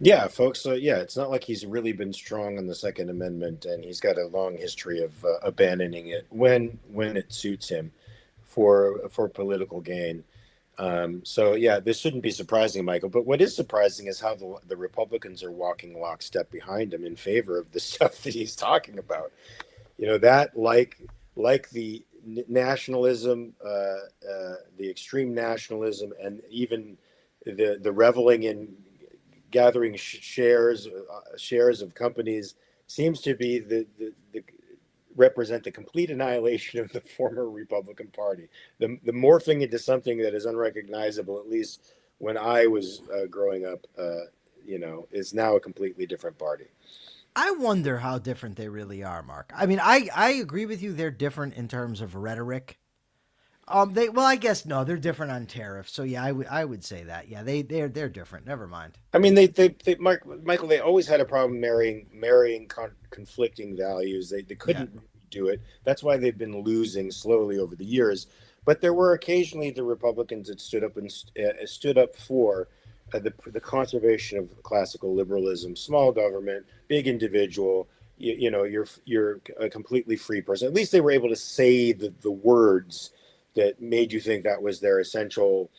Yeah, folks. It's not like he's really been strong on the Second Amendment, and he's got a long history of abandoning it when it suits him for political gain. This shouldn't be surprising, Michael. But what is surprising is how the Republicans are walking lockstep behind him in favor of the stuff that he's talking about. That like the nationalism, the extreme nationalism, and even the reveling in gathering shares of companies seems to be the represent the complete annihilation of the former Republican Party. The morphing into something that is unrecognizable, at least when I was growing up, is now a completely different party.
I wonder how different they really are, Mark. I mean, I agree with you. They're different in terms of rhetoric. I guess no, they're different on tariffs. So yeah, I would say that. Yeah, they're different. Never mind.
I mean, Michael, they always had a problem marrying conflicting values. They couldn't do it. That's why they've been losing slowly over the years. But there were occasionally the Republicans that stood up for the conservation of classical liberalism, small government, big individual. You're a completely free person. At least they were able to say the words that made you think that was their essential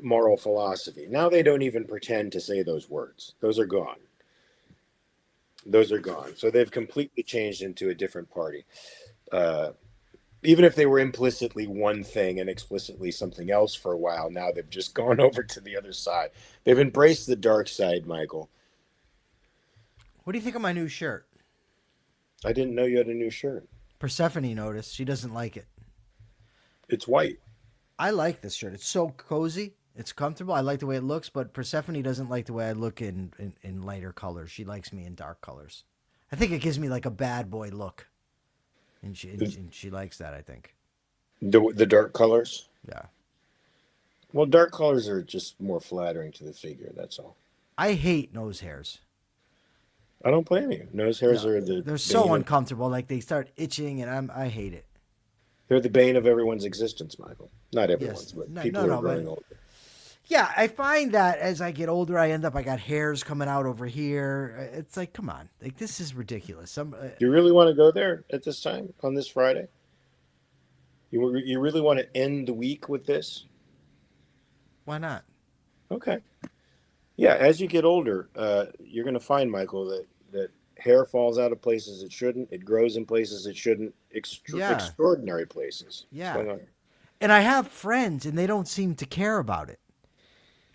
moral philosophy. Now they don't even pretend to say those words. Those are gone. So they've completely changed into a different party. Even if they were implicitly one thing and explicitly something else for a while, now they've just gone over to the other side. They've embraced the dark side, Michael.
What do you think of my new shirt?
I didn't know you had a new shirt.
Persephone noticed. She doesn't like it.
It's white.
I like this shirt. It's so cozy. It's comfortable. I like the way it looks, but Persephone doesn't like the way I look in lighter colors. She likes me in dark colors. I think it gives me like a bad boy look. And she likes that, I think.
The dark colors?
Yeah.
Well, dark colors are just more flattering to the figure, that's all.
I hate nose hairs.
I don't blame you. Nose hairs are
they're so uncomfortable. Like they start itching, and I hate it.
They're the bane of everyone's existence, Michael. Not everyone's, but people who are growing older.
Yeah, I find that as I get older, I got hairs coming out over here. It's like, come on, like this is ridiculous.
You really want to go there at this time on this Friday? You really want to end the week with this?
Why not?
Okay. Yeah, as you get older, you're going to find, Michael, that hair falls out of places it shouldn't. It grows in places it shouldn't. Extraordinary places.
Yeah. And I have friends, and they don't seem to care about it.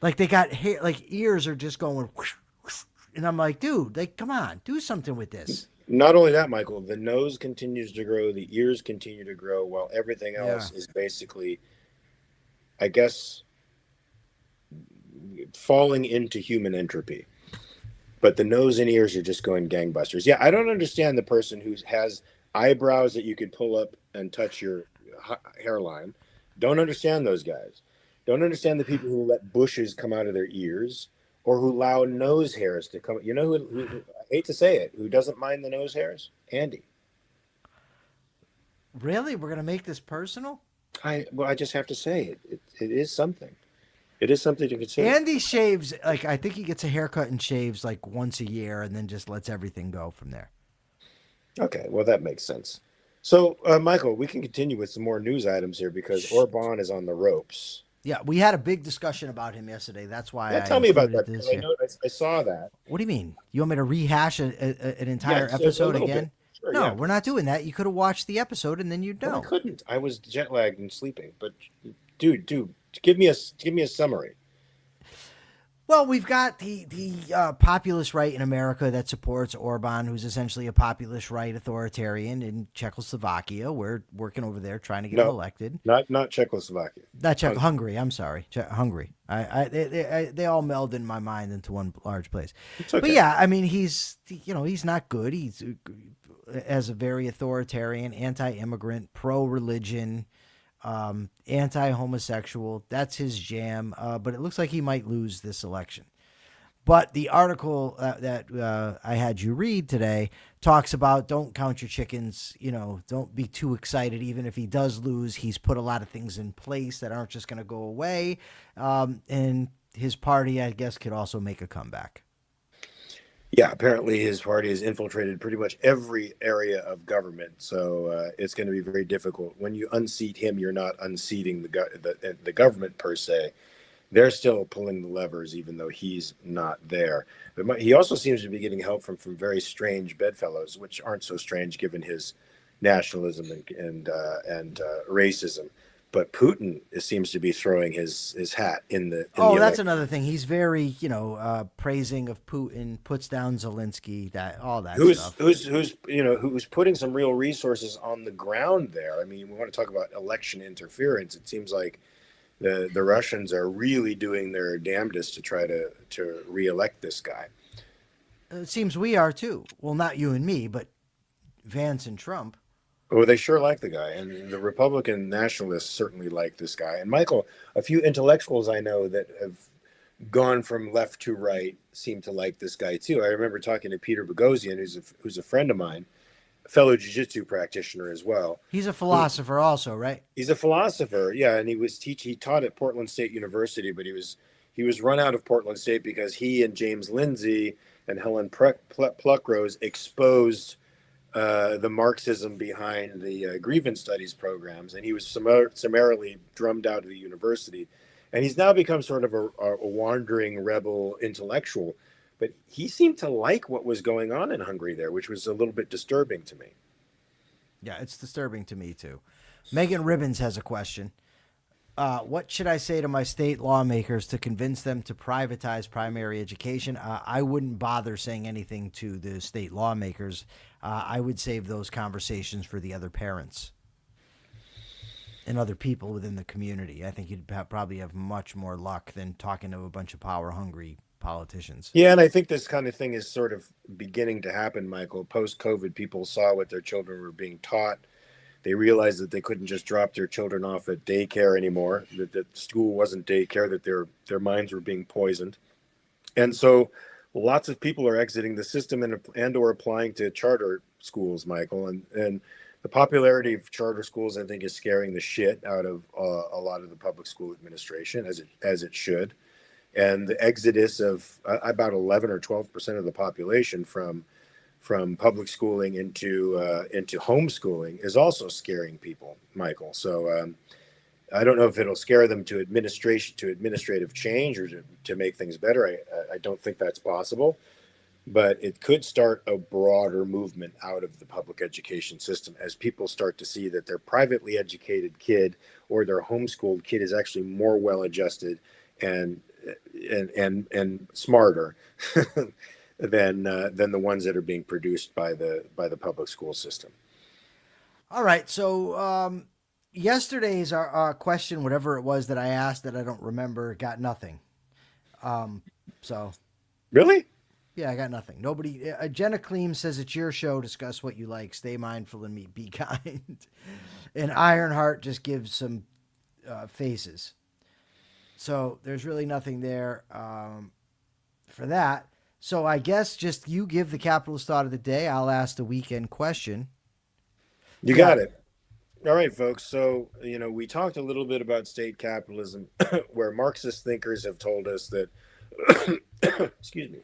Like they got hair, like ears are just going, whoosh, whoosh, and I'm like, dude, like, come on, do something with this.
Not only that, Michael, the nose continues to grow, the ears continue to grow, while everything else is basically I guess, falling into human entropy. But the nose and ears are just going gangbusters. Yeah, I don't understand the person who has eyebrows that you could pull up and touch your hairline. Don't understand those guys. Don't understand the people who let bushes come out of their ears or who allow nose hairs to come. You know who I hate to say it, who doesn't mind the nose hairs? Andy.
Really? We're going to make this personal?
I just have to say it is something. It is something to consider.
Andy shaves, like, I think he gets a haircut and shaves like once a year and then just lets everything go from there.
Okay, well, that makes sense. So, Michael, we can continue with some more news items here because Orbán is on the ropes.
Yeah, we had a big discussion about him yesterday. That's why
Yeah,
I
tell me about that.
included this
Because
here.
I saw that.
What do you mean? You want me to rehash an entire
Yes, a
episode
little
again?
bit. Sure,
No,
yeah.
we're not doing that. You could have watched the episode and then you'd
But I
know.
couldn't. I was jet lagged and sleeping. But, dude, give me a summary.
Well, we've got the populist right in America that supports Orbán, who's essentially a populist right authoritarian in Czechoslovakia. We're working over there trying to get him
No,
elected.
not Czechoslovakia.
Not Czech, Hungary. I'm sorry, Hungary. They all meld in my mind into one large place.
It's okay.
But yeah, I mean, he's not good. He's as a very authoritarian, anti-immigrant, pro-religion, anti-homosexual. That's his jam. But it looks like he might lose this election. But the article that I had you read today talks about don't count your chickens. Don't be too excited. Even if he does lose, he's put a lot of things in place that aren't just going to go away. And his party, I guess, could also make a comeback.
Yeah, apparently his party has infiltrated pretty much every area of government. So it's going to be very difficult. When you unseat him, you're not unseating the government per se. They're still pulling the levers, even though he's not there. But he also seems to be getting help from very strange bedfellows, which aren't so strange given his nationalism and racism. But Putin seems to be throwing his hat in the.
That's another thing. He's very, praising of Putin, puts down Zelensky, stuff.
Who's putting some real resources on the ground there. I mean, we want to talk about election interference. It seems like the Russians are really doing their damnedest to try to reelect this guy.
It seems we are too. Well, not you and me, but Vance and Trump.
Oh, they sure like the guy, and the Republican nationalists certainly like this guy. And Michael, a few intellectuals I know that have gone from left to right seem to like this guy too. I remember talking to Peter Boghossian, who's a friend of mine, a fellow jiu-jitsu practitioner as well.
He's a philosopher also, right?
He's a philosopher, yeah, and he taught at Portland State University, but he was run out of Portland State because he and James Lindsay and Helen Pluckrose exposed the Marxism behind the grievance studies programs, and he was summarily drummed out of the university. And he's now become sort of a wandering rebel intellectual. But he seemed to like what was going on in Hungary there, which was a little bit disturbing to me.
Yeah, it's disturbing to me too. Megan Ribbons has a question. What should I say to my state lawmakers to convince them to privatize primary education? I wouldn't bother saying anything to the state lawmakers. I would save those conversations for the other parents and other people within the community. I think you'd probably have much more luck than talking to a bunch of power-hungry politicians.
Yeah, and I think this kind of thing is sort of beginning to happen, Michael. Post-COVID, people saw what their children were being taught. They realized that they couldn't just drop their children off at daycare anymore, that school wasn't daycare, that their minds were being poisoned. And so lots of people are exiting the system and or applying to charter schools, Michael. And the popularity of charter schools, I think, is scaring the shit out of a lot of the public school administration, as it should. And the exodus of about 11 or 12% of the population from public schooling into homeschooling is also scaring people, Michael. So I don't know if it'll scare them to administrative change or to make things better. I don't think that's possible, but it could start a broader movement out of the public education system as people start to see that their privately educated kid or their homeschooled kid is actually more well-adjusted and smarter than the ones that are being produced by the public school system.
All right, so yesterday's our question, whatever it was that I asked that I don't remember, got nothing. So
Really?
yeah, I got nothing. Nobody. Jenna Cleem says it's your show. Discuss what you like. Stay mindful and be kind. And Ironheart just gives some faces. So there's really nothing there for that. So I guess just you give the capitalist thought of the day. I'll ask the weekend question.
You got it. All right, folks. So, we talked a little bit about state capitalism, where Marxist thinkers have told us that, excuse me,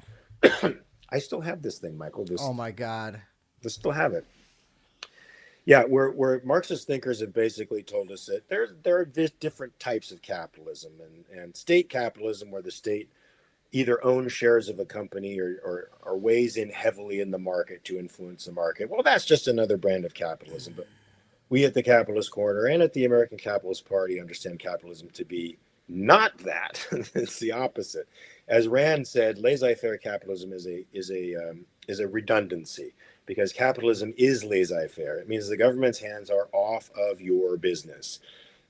I still have this thing, Michael.
Oh my God.
I still have it. Yeah, where Marxist thinkers have basically told us that there are different types of capitalism, and state capitalism, where the state either owns shares of a company or weighs in heavily in the market to influence the market. Well, that's just another brand of capitalism. But we at the Capitalist Corner and at the American Capitalist Party understand capitalism to be not that. It's the opposite. As Rand said, laissez-faire capitalism is a redundancy, because capitalism is laissez-faire. It means the government's hands are off of your business.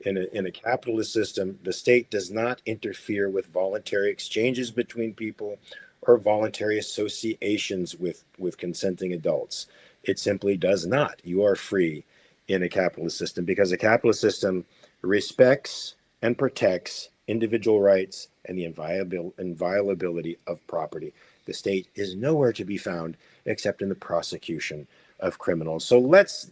In a capitalist system, the state does not interfere with voluntary exchanges between people or voluntary associations with consenting adults. It simply does not. You are free in a capitalist system, because a capitalist system respects and protects individual rights and the inviolability of property. The state is nowhere to be found except in the prosecution of criminals. So let's,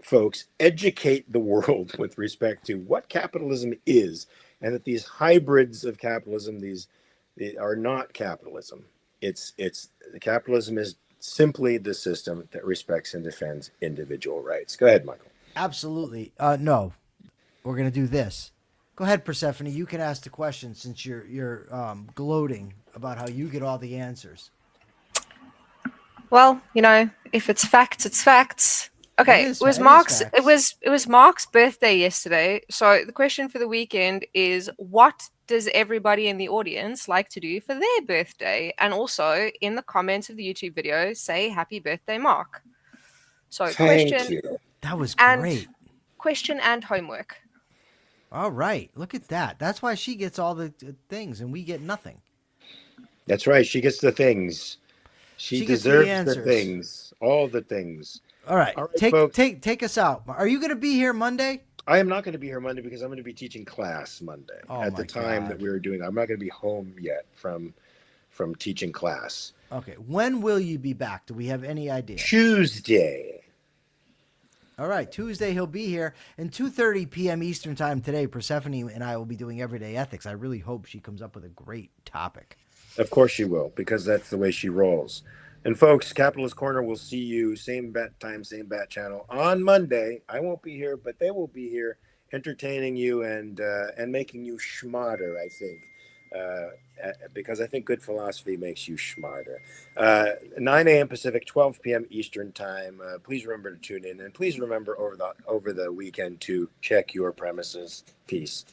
folks, educate the world with respect to what capitalism is, and that these hybrids of capitalism, they are not capitalism. It's capitalism is simply the system that respects and defends individual rights. Go ahead, Michael.
Absolutely. No, we're gonna do this. Go ahead, Persephone. You can ask the question, since you're gloating about how you get all the answers.
Well, if it's facts, it's facts. Okay, it was Mark's birthday yesterday. So the question for the weekend is, what does everybody in the audience like to do for their birthday? And also in the comments of the YouTube video, say happy birthday, Mark. So
Thank you.
That was great.
Question and homework.
All right, look at that. That's why she gets all the things and we get nothing.
That's right. She gets the things. She deserves the things. All the things.
All right, take us out. Are you going to be here Monday?
I am not going to be here Monday, because I'm going to be teaching class Monday at the time that we were doing. I'm not going to be home yet from teaching class.
Okay, when will you be back? Do we have any idea?
Tuesday.
All right, Tuesday he'll be here, and 2:30 p.m. Eastern time today. Persephone and I will be doing Everyday Ethics. I really hope she comes up with a great topic.
Of course she will, because that's the way she rolls. And folks, Capitalist Corner will see you same bat time, same bat channel on Monday. I won't be here, but they will be here, entertaining you and making you smarter, I think. Because I think good philosophy makes you smarter. 9 a.m. Pacific, 12 p.m. Eastern time. Please remember to tune in, and please remember over the weekend to check your premises. Peace.